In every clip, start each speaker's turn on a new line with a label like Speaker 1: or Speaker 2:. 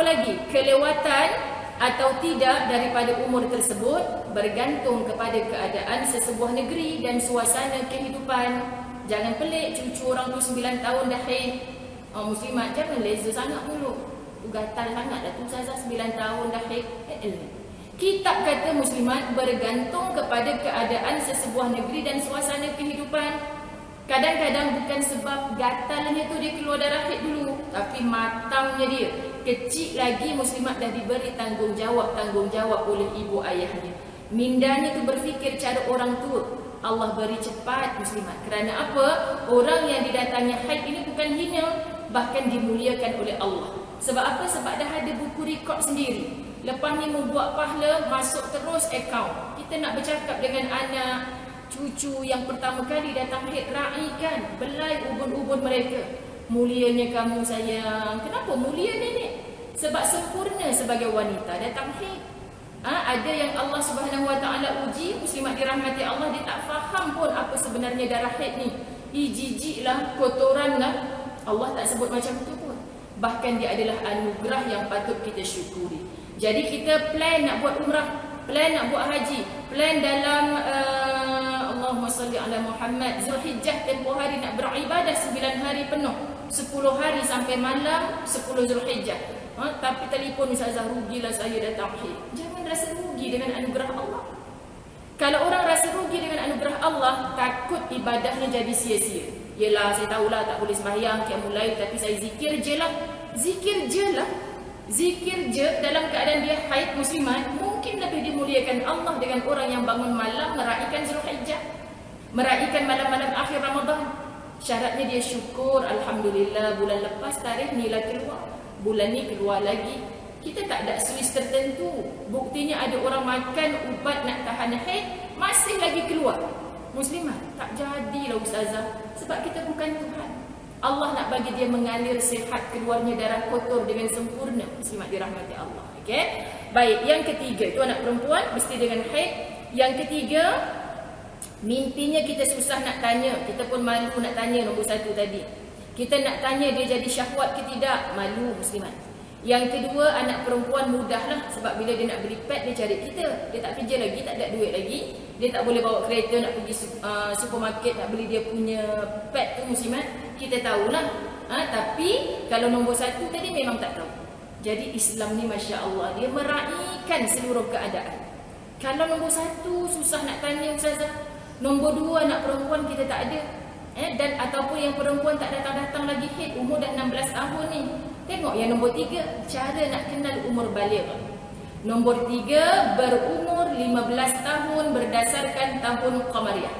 Speaker 1: lagi? Kelewatan atau tidak daripada umur tersebut bergantung kepada keadaan sesebuah negeri dan suasana kehidupan. Jangan pelik cucu orang tu 9 tahun dah haid. Muslimat jangan leza sangat dulu. Tu gatal sangat dah tu Ustazah 9 tahun dah haid. Kitab kata muslimat bergantung kepada keadaan sesebuah negeri dan suasana kehidupan. Kadang-kadang bukan sebab gatalnya tu dia keluar darah haid dulu, tapi matangnya dia. Kecil lagi muslimat dah diberi tanggungjawab oleh ibu ayahnya. Mindanya tu berfikir cara orang tua. Allah beri cepat muslimat. Kerana apa? Orang yang didatangi haid ini bukan hina, bahkan dimuliakan oleh Allah. Sebab apa? Sebab dah ada buku rekod sendiri. Lepas ni membuat pahala, masuk terus akaun. Kita nak bercakap dengan anak, cucu yang pertama kali datang haid, raikan, belai ubun-ubun mereka. Mulianya kamu sayang. Kenapa mulia nenek? Sebab sempurna sebagai wanita datang haid. Ada yang Allah Subhanahu Wa Taala uji, muslimat dirahmati Allah, dia tak faham pun apa sebenarnya darah haid ni. Jijik lah, kotoran lah. Allah tak sebut macam tu pun. Bahkan dia adalah anugerah yang patut kita syukuri. Jadi kita plan nak buat umrah, plan nak buat haji, plan dalam Allahumma salli ala Muhammad, Zulhijjah tempoh hari nak beribadah 9 hari penuh, 10 hari sampai malam 10 Zulhijjah. Tapi telefon Ustazah, rugilah saya datang haid. Jangan rasa rugi dengan anugerah Allah. Kalau orang rasa rugi dengan anugerah Allah, takut ibadahnya jadi sia-sia. Yelah, saya tahulah tak boleh sembahyang, qiyamul lail, tapi saya zikir je lah. Zikir je lah. Zikir je dalam keadaan dia haid muslimat, mungkin lebih dimuliakan Allah dengan orang yang bangun malam meraihkan Zulhijjah, meraihkan malam-malam akhir Ramadan. Syaratnya dia syukur, alhamdulillah bulan lepas tarikh ni lah keluar, bulan ni keluar lagi. Kita tak ada switch tertentu. Buktinya ada orang makan ubat nak tahan haid, masih lagi keluar. Muslimat, tak jadilah Ustazah. Sebab kita bukan Tuhan. Allah nak bagi dia mengalir sihat, keluarnya darah kotor dengan sempurna. Muslimat dirahmati Allah. Okey. Baik, yang ketiga itu anak perempuan mesti dengan haid. Yang ketiga, mimpinya kita susah nak tanya. Kita pun malu nak tanya nombor 1 tadi. Kita nak tanya dia jadi syahwat ke tidak, malu muslimat. Yang kedua, anak perempuan mudahlah, sebab bila dia nak beli pad dia cari kita. Dia tak kerja lagi, tak ada duit lagi. Dia tak boleh bawa kereta nak pergi supermarket nak beli dia punya pad tu muslimat. Kita tahulah. Tapi kalau nombor 1 tadi memang tak tahu. Jadi Islam ni Masya Allah, dia meraihkan seluruh keadaan. Kalau nombor 1 susah nak tanya Ustazah, nombor 2 anak perempuan kita tak ada. Dan ataupun yang perempuan tak datang-datang lagi haid, umur dah 16 tahun ni. Tengok yang nombor 3, cara nak kenal umur baligh. Nombor 3, berumur 15 tahun berdasarkan tahun Qamariyah.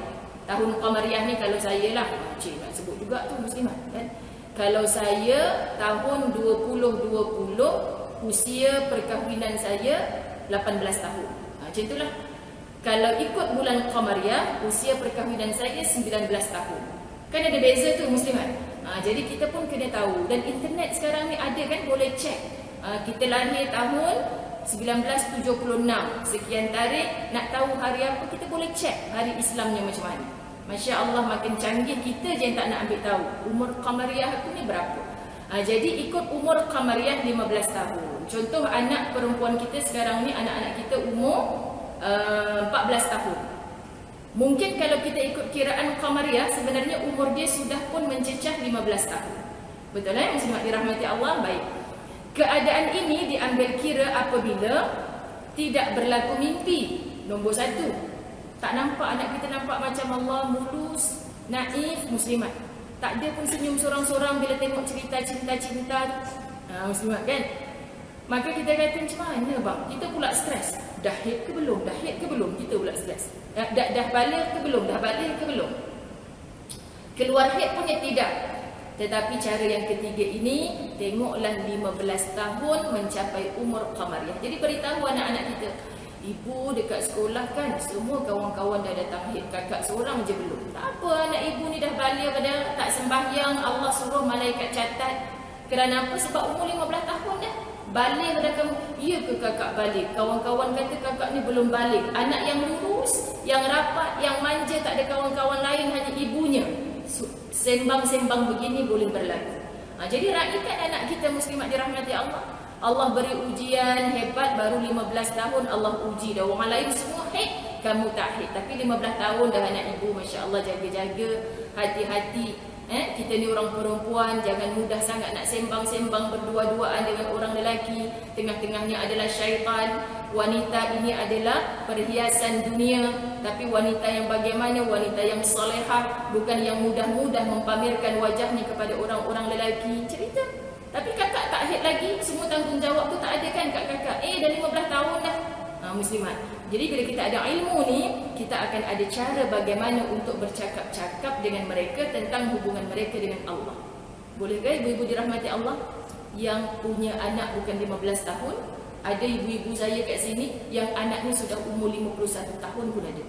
Speaker 1: Tahun Qamariyah ni kalau saya lah, cik nak sebut juga tu muslimat kan. Kalau saya tahun 2020, usia perkahwinan saya 18 tahun. Macam itulah. Kalau ikut bulan Qamariyah, usia perkahwinan saya 19 tahun. Kan ada beza tu muslimat. Jadi kita pun kena tahu. Dan internet sekarang ni ada kan, boleh cek. Kita lahir tahun 1976, sekian tarikh, nak tahu hari apa, kita boleh cek hari Islamnya macam mana. Masya Allah, makin canggih, kita je yang tak nak ambil tahu umur Qamariyah aku ni berapa. Jadi ikut umur Qamariyah 15 tahun. Contoh anak perempuan kita sekarang ni, anak-anak kita umur 14 tahun. Mungkin kalau kita ikut kiraan Qamariyah, sebenarnya umur dia sudah pun mencecah 15 tahun. Betul muslimat dirahmati Allah? Baik. Keadaan ini diambil kira apabila tidak berlaku mimpi. Nombor 1, tak nampak anak kita nampak macam Allah, mulus, naif muslimat. Tak ada pun senyum sorang-sorang bila tengok cerita cinta-cinta. Muslimat kan? Maka kita kata macam mana bang? Kita pula stres. Dah haid ke belum? Dah haid ke belum? Kita pula stres. Dah balik ke belum? Dah balik ke belum? Keluar haid punya tidak. Tetapi cara yang ketiga ini, tengoklah 15 tahun mencapai umur Qamariyah. Jadi beritahu anak-anak kita, ibu dekat sekolah kan semua kawan-kawan dah datang haid, kakak seorang je belum. Tak apa, anak ibu ni dah balik pada tak sembahyang, Allah suruh malaikat catat. Kerana apa? Sebab umur 15 tahun dah. Balik dah kamu. Ya ke kakak balik? Kawan-kawan kata kakak ni belum balik. Anak yang lurus, yang rapat, yang manja, tak ada kawan-kawan lain, hanya ibunya. Sembang-sembang begini boleh berlaku. Jadi raihkan anak kita muslimat dirahmati Allah. Allah beri ujian hebat baru 15 tahun Allah uji dah. Orang lain semua haid, kamu tak haid. Tapi 15 tahun dah anak ibu, Masya Allah, jaga-jaga, hati-hati. Kita ni orang perempuan, jangan mudah sangat nak sembang-sembang berdua-duaan dengan orang lelaki. Tengah-tengahnya adalah syaitan. Wanita ini adalah perhiasan dunia. Tapi wanita yang bagaimana? Wanita yang salihah, bukan yang mudah-mudah mempamerkan wajahnya kepada orang-orang lelaki. Cerita. Tapi kakak tak haid lagi, semua tanggungjawab tu tak ada kan kat kakak. Dah 15 tahun dah. Muslimat. Jadi bila kita ada ilmu ni, kita akan ada cara bagaimana untuk bercakap-cakap dengan mereka tentang hubungan mereka dengan Allah. Boleh ke ibu-ibu dirahmati Allah yang punya anak bukan 15 tahun? Ada ibu-ibu saya kat sini yang anaknya sudah umur 51 tahun pun ada.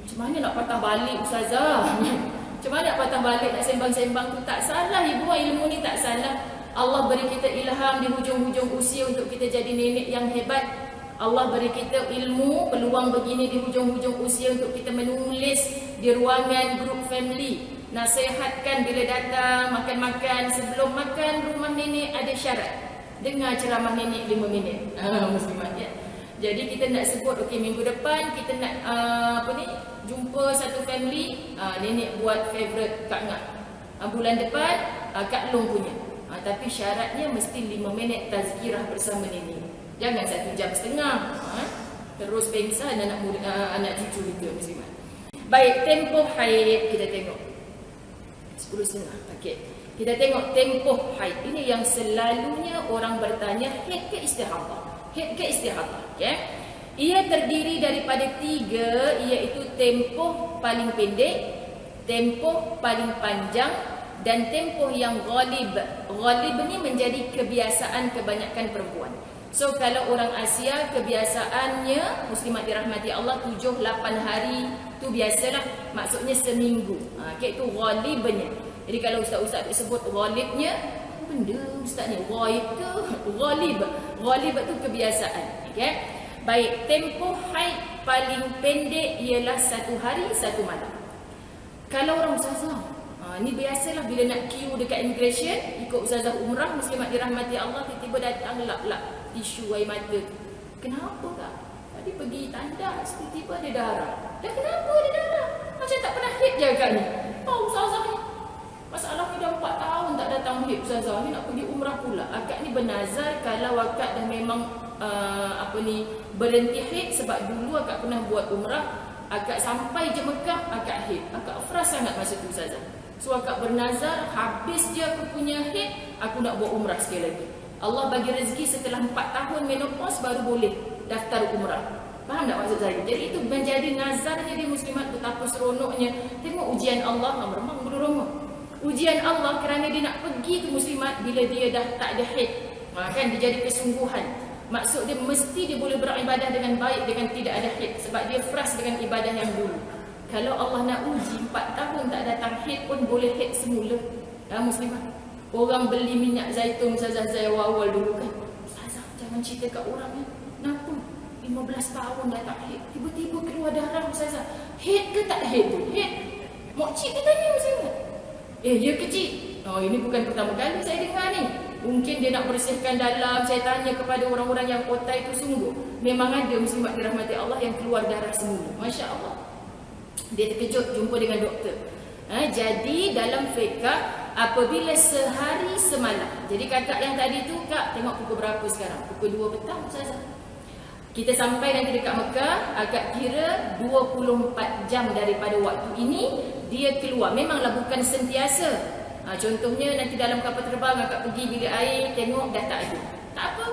Speaker 1: Macam mana nak patah balik ustazah? Macam mana nak patah balik, nak sembang-sembang tu? Tak salah ibu, ilmu ni tak salah. Allah beri kita ilham di hujung-hujung usia untuk kita jadi nenek yang hebat. Allah beri kita ilmu, peluang begini di hujung-hujung usia untuk kita menulis di ruangan grup family. Nasihatkan bila datang, makan-makan. Sebelum makan, rumah nenek ada syarat. Dengar ceramah nenek 5 minit. Muslimat ya. Jadi kita nak sebut, okey minggu depan kita nak jumpa satu family. Nenek buat favourite Kak Ngak. Bulan depan, Kak Long punya. Tapi syaratnya mesti 5 minit tazkirah bersama nenek. Jangan 1 jam setengah. Terus pengsan anak cucu kita, muslimat. Baik, tempoh haid kita tengok 10.30. Okey. Kita tengok tempoh haid. Ini yang selalunya orang bertanya, haid ke istihadah? Haid ke istihadah? Okey. Ia terdiri daripada 3, iaitu tempoh paling pendek, tempoh paling panjang dan tempoh yang ghalib. Ghalib ni menjadi kebiasaan kebanyakan perempuan. So kalau orang Asia kebiasaannya, muslimat dirahmati Allah, 7-8 hari tu biasalah. Maksudnya seminggu. Itu ghalibnya. Jadi kalau ustaz-ustaz sebut ghalibnya, apa benda ustaz ni? Ghaib ke? Ghalib. Ghalib tu kebiasaan. Okay? Baik, tempoh haid paling pendek ialah 1 hari 1 malam. Kalau orang ustazah, ni biasalah bila nak queue dekat immigration, ikut ustazah umrah, muslimat dirahmati Allah, tiba-tiba datang lap-lap tisu air mata. Kenapa kak? Tadi pergi tandas, tiba-tiba ada darah. Dan kenapa ada darah? Macam tak pernah haid je kak ni. Ustazah ni, masalah ni dah 4 tahun tak datang haid ustazah. Ni nak pergi umrah pula. Akak ni bernazar kalau akak dah memang berhenti haid, sebab dulu akak pernah buat umrah. Akak sampai je Mekah, akak haid. Akak frust sangat masa tu ustazah. So akak bernazar, habis je aku punya haid, aku nak buat umrah sekali lagi. Allah bagi rezeki setelah 4 tahun menopause baru boleh daftar umrah. Faham tak maksud saya? Jadi itu menjadi nazarnya di muslimat, betapa seronoknya. Tengok ujian Allah, memang berumur. Ujian Allah kerana dia nak pergi ke muslimat bila dia dah tak ada haid. Kan dia jadi kesungguhan. Maksud dia mesti dia boleh beribadah dengan baik dengan tidak ada haid, sebab dia frust dengan ibadah yang dulu. Kalau Allah nak uji 4 tahun tak datang haid pun boleh haid semula. Muslimat. Orang beli minyak zaitun ustazah saya awal dulu kan. Ustazah jangan cerita kat orang ni. Kenapa? 15 tahun dah tak haid. Tiba-tiba keluar darah ustazah. Haid ke tak haid tu? Haid. Makcik dia tanya ustazah. Ya kecil. Ini bukan pertama kali saya dengar ni. Mungkin dia nak bersihkan dalam. Saya tanya kepada orang-orang yang otai tu, sungguh memang ada muslimat dirahmati Allah yang keluar darah semula. Masya Allah. Dia terkejut jumpa dengan doktor. Jadi dalam fiqh, apabila sehari semalam. Jadi kakak yang tadi tu, kak tengok pukul berapa sekarang? Pukul 2 petang ustazah. Kita sampai nanti dekat Mekah, agak kira 24 jam daripada waktu ini dia keluar. Memanglah bukan sentiasa. Contohnya nanti dalam kapal terbang akak pergi bilik air, tengok dah tak ada. Tak apa,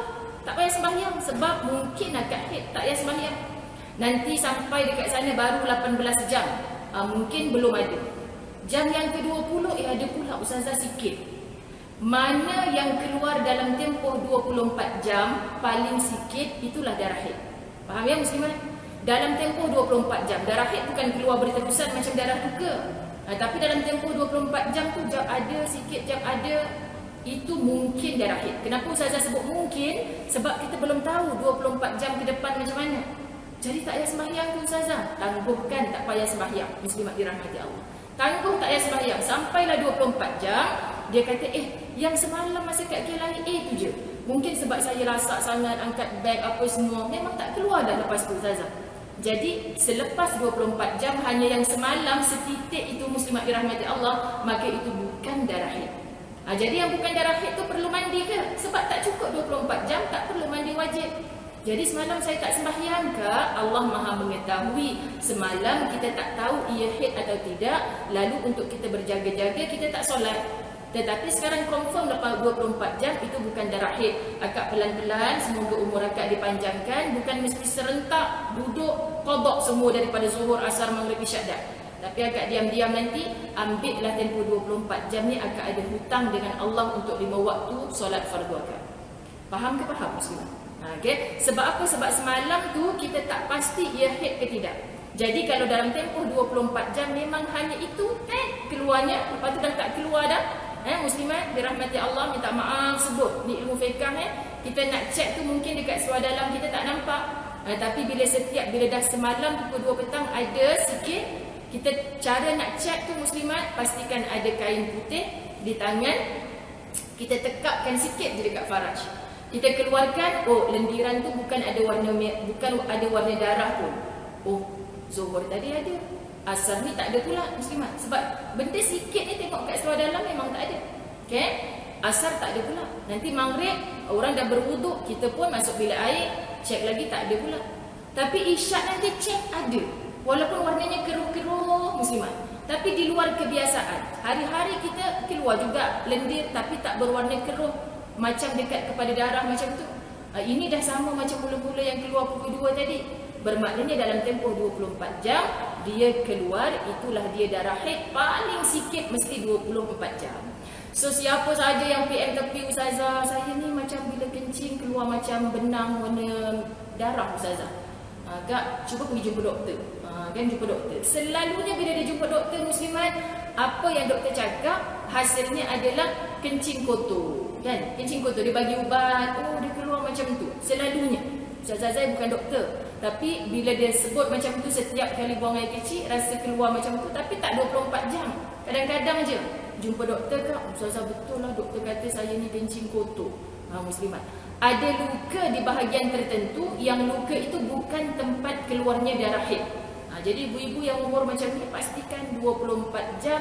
Speaker 1: tak payah sembahyang, sebab mungkin akak haid, tak payah sembahyang. Nanti sampai dekat sana baru 18 jam. Mungkin belum ada. Jam yang ke-20 ada pula ustazah sikit. Mana yang keluar dalam tempoh 24 jam paling sikit, itulah darah haid. Faham ya muslimat? Dalam tempoh 24 jam, darah haid bukan keluar berterusan macam darah duka. Tapi dalam tempoh 24 jam tu, jam ada sikit, jam ada, itu mungkin darah haid. Kenapa ustazah sebut mungkin? Sebab kita belum tahu 24 jam ke depan macam mana. Jadi tak payah sembahyang tu ustazah. Tangguhkan, tak payah sembahyang. Muslimat dirahmati Allah. Tangguh tak payah sembahyang. Sampailah 24 jam, dia kata yang semalam masa kat KLIA tu je. Mungkin sebab saya rasak sangat angkat beg apa semua, memang tak keluar dah lepas tu Ustazah. Jadi selepas 24 jam hanya yang semalam setitik itu muslimat dirahmati Allah, maka itu bukan darah haid. Jadi yang bukan darah haid tu perlu mandi ke? Sebab tak cukup 24 jam, tak perlu mandi wajib. Jadi semalam saya tak sembahyang ke? Allah Maha mengetahui. Semalam kita tak tahu ia haid atau tidak, lalu untuk kita berjaga-jaga kita tak solat. Tetapi sekarang confirm lepas 24 jam itu bukan darah haid. Akak pelan-pelan, semoga umur akak dipanjangkan. Bukan mesti serentak duduk qada semua daripada zuhur, asar, maghrib, isyak dah. Tapi agak diam-diam nanti, ambillah tempoh 24 jam ni akak ada hutang dengan Allah untuk 5 waktu solat fardu akak. Faham ke faham Muslimah? Okay. Sebab apa? Sebab semalam tu kita tak pasti ia haid ke tidak. Jadi kalau dalam tempoh 24 jam memang hanya itu keluarnya, lepas tu dah tak keluar dah. Muslimat dirahmati Allah, minta maaf sebut ni ilmu fiqh kita nak check tu mungkin dekat seluar dalam kita tak nampak. Tapi bila dah semalam pukul 2 petang ada sikit, kita cara nak check tu muslimat, pastikan ada kain putih di tangan, kita tekapkan sikit je dekat faraj. Kita keluarkan, oh lendiran tu bukan ada warna darah pun. Oh, zuhur tadi ada, asar ni tak ada pula muslimat. Sebab benda sikit ni tengok kat seluar dalam memang tak ada. Okay? Asar tak ada pula. Nanti maghrib orang dah berwuduk, kita pun masuk bilik air, cek lagi tak ada pula. Tapi isyak nanti cek ada. Walaupun warnanya keruh-keruh muslimat. Tapi di luar kebiasaan. Hari-hari kita keluar juga lendir tapi tak berwarna keruh, macam dekat kepada darah macam tu. Ini dah sama macam mula-mula yang keluar pukul 2 tadi. Bermaknanya dalam tempoh 24 jam dia keluar, itulah dia darah haid. Paling sikit mesti 24 jam. So siapa saja yang PM tepi, Ustazah, saya ni macam bila kencing keluar macam benang warna darah Ustazah, Kak cuba pergi jumpa doktor. Kan jumpa doktor. Selalunya bila dia jumpa doktor muslimat, apa yang doktor cakap hasilnya adalah kencing kotor. Kan? Kencing kotor, dia bagi ubat, oh dia keluar macam tu. Selalunya. Ustazah saya bukan doktor, tapi bila dia sebut macam tu, setiap kali buang air kecil rasa keluar macam tu, tapi tak 24 jam. Kadang-kadang je jumpa doktor, Kak, Ustazah betul lah doktor kata saya ni kencing kotor. Muslimat, ada luka di bahagian tertentu yang luka itu bukan tempat keluarnya darah haid. Jadi ibu-ibu yang umur macam ni pastikan 24 jam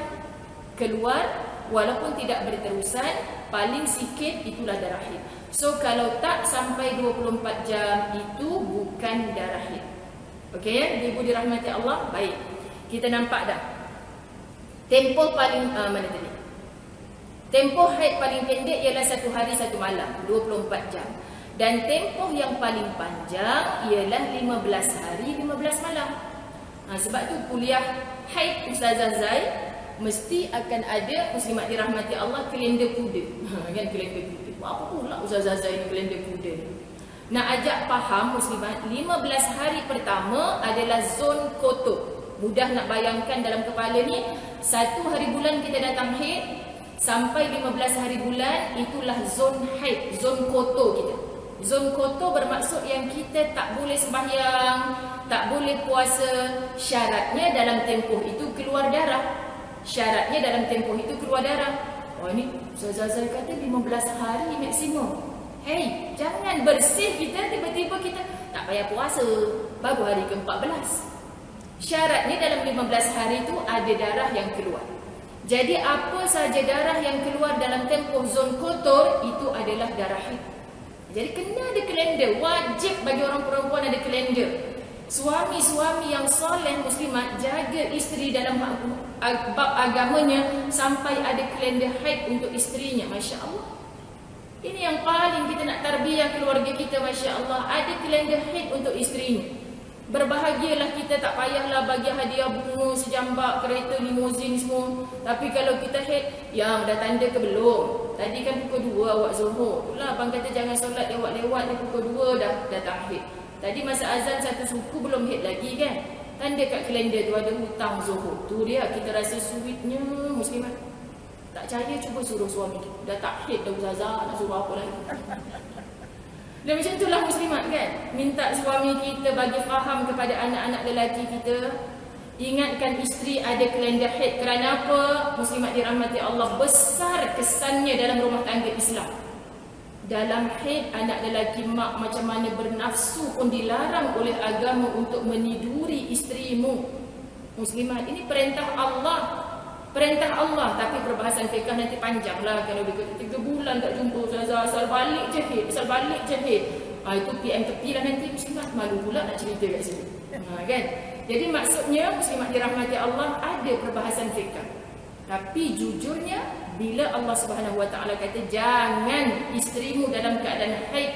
Speaker 1: keluar, walaupun tidak berterusan, paling sikit itulah darah haid. So kalau tak sampai 24 jam itu bukan darah haid. Okey ya, ibu dirahmati Allah. Baik. Kita nampak dah. Tempoh paling mana tadi? Tempoh haid paling pendek ialah 1 hari 1 malam, 24 jam. Dan tempoh yang paling panjang ialah 15 hari 15 malam. Sebab tu kuliah haid Ustazah Zai mesti akan ada muslimat dirahmati Allah kalender kuda. Kan kalender kuda. Apa pula Ustazah Zai ni kalender kuda? Nak ajak faham muslimat, 15 hari pertama adalah zon kotor. Mudah nak bayangkan dalam kepala ni, 1 hari bulan kita datang haid sampai 15 hari bulan itulah zon haid, zon kotor kita. Zon kotor bermaksud yang kita tak boleh sembahyang, tak boleh puasa. Syaratnya dalam tempoh itu keluar darah. Syaratnya dalam tempoh itu keluar darah. Oh ini Ustazah Zai kata 15 hari maksimum. Hey, jangan bersih kita tiba-tiba kita tak payah puasa baru hari ke-14. Syaratnya dalam 15 hari itu ada darah yang keluar. Jadi apa saja darah yang keluar dalam tempoh zon kotor itu adalah darah haid. Jadi kena ada kalender, wajib bagi orang perempuan ada kalender. Suami-suami yang soleh muslimat jaga isteri dalam bab agamanya sampai ada kalender haid untuk isterinya. Masya Allah. Ini yang paling kita nak tarbiyah keluarga kita, Masya Allah. Ada kalender haid untuk isterinya. Berbahagialah kita, tak payahlah bagi hadiah bunga, sejambak, kereta, limousin semua. Tapi kalau kita haid, yang dah tanda ke belum? Tadi kan pukul 2 awak zuhur. Itulah abang kata jangan solat lewat-lewat ni, pukul 2 dah datang haid. Tadi masa azan satu suku belum haid lagi kan? Tanda kat kalender tu ada hutang zuhur. Tu dia kita rasa sweetnya muslimat. Tak percaya cuba suruh suami kita. Dah tak haid dah Ustazah, nak suruh apa lagi? Dan macam itulah muslimat kan? Minta suami kita bagi faham kepada anak-anak lelaki kita. Ingatkan isteri ada kalender haid. Kerana apa? Muslimat dirahmati Allah, besar kesannya dalam rumah tangga Islam. Dalam haid, anak lelaki mak macam mana bernafsu pun dilarang oleh agama untuk meniduri isterimu muslimat. Ini perintah Allah. Perintah Allah. Tapi perbahasan fiqh nanti panjang lah. Kalau dia kata 3 bulan tak jumpa ustazah, asal balik je haid, asal balik je haid. Itu PM tepi lah nanti muslimat. Malu pula nak cerita kat sini. Kan? Jadi maksudnya muslimat dirahmati Allah, ada perbahasan fiqh. Tapi jujurnya, bila Allah Subhanahu Wa Taala kata jangan isterimu dalam keadaan haid